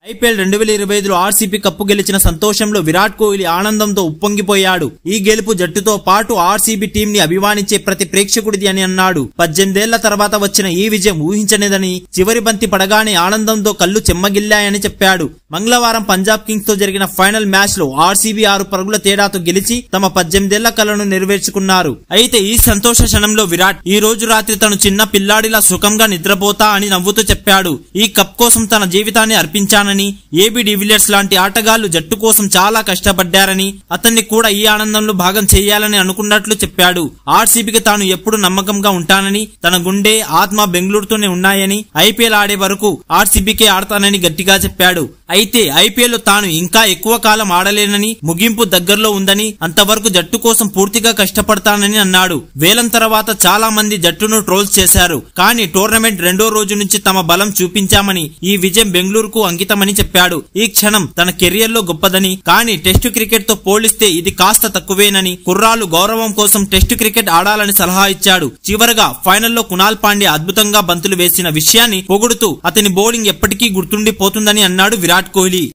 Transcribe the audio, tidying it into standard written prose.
IPL 2025లో RCB cup గెలిచిన సంతోషంలో విరాట్ కోహ్లీ ఆనందంతో ఉప్పొంగిపోయాడు. ఈ గెలుపు జట్టుతో పాటు ఆర్సీబీ టీం ని అభిమానించే ప్రతి ప్రేక్షకుడిది అని అన్నాడు. 18 ఏళ్ల తర్వాత వచ్చిన ఈ విజయం ఊహించనిదని, చివరి బంతి పడగానే ఆనందంతో కళ్ళు చెమ్మగిల్లాయని చెప్పాడు. మంగళవారం పంజాబ్ కింగ్స్ తో జరిగిన ఫైనల్ మ్యాచ్ లో ఆర్సీబీ 6 పరుగుల తేడాతో గెలిచి తమ 18 ఏళ్ల కలను నెరవేర్చుకున్నారు. అయితే ఈ సంతోష క్షణంలో విరాట్ ఈ రోజు రాత్రి తను చిన్న పిల్లాడిలా సుఖంగా నిద్రపోతా అని నవ్వుతూ చెప్పాడు. ఈ కప్ కోసం తన జీవితాన్ని అర్పించానని, ఏబీ డివిలియర్స్ లాంటి ఆటగాళ్లు జట్టు కోసం చాలా కష్టపడ్డారని, అతన్ని కూడా ఈ ఆనందంలో భాగం చేయాలని అనుకున్నట్లు చెప్పాడు. ఆర్సీబీకి తాను ఎప్పుడు నమ్మకంగా ఉంటానని, తన గుండె ఆత్మ బెంగళూరుతోనే ఉన్నాయని, ఐపీఎల్ ఆడే వరకు ఆర్సీబీకే ఆడతానని గట్టిగా చెప్పాడు. అయితే ఐపీఎల్ లో తాను ఇంకా ఎక్కువ కాలం ఆడలేనని, ముగింపు దగ్గరలో ఉందని, అంతవరకు జట్టు కోసం పూర్తిగా కష్టపడతానని అన్నాడు. వేలం తర్వాత చాలా మంది జట్టును ట్రోల్స్ చేశారు. కానీ టోర్నమెంట్ 2వ రోజు నుంచి తమ బలం చూపించామని, ఈ విజయం బెంగళూరుకు అంకితమని చెప్పాడు. ఈ క్షణం తన కెరియర్ లో గొప్పదని, కానీ టెస్టు క్రికెట్ తో పోలిస్తే ఇది కాస్త తక్కువేనని, కుర్రాళ్లు గౌరవం కోసం టెస్టు క్రికెట్ ఆడాలని సలహా ఇచ్చాడు. చివరగా ఫైనల్లో కునాల్ పాండ్యా అద్భుతంగా బంతులు వేసిన విషయాన్ని పొగుడుతూ అతని బౌలింగ్ ఎప్పటికీ గుర్తుండిపోతుందని అన్నాడు విరాట్ కోహ్లీ.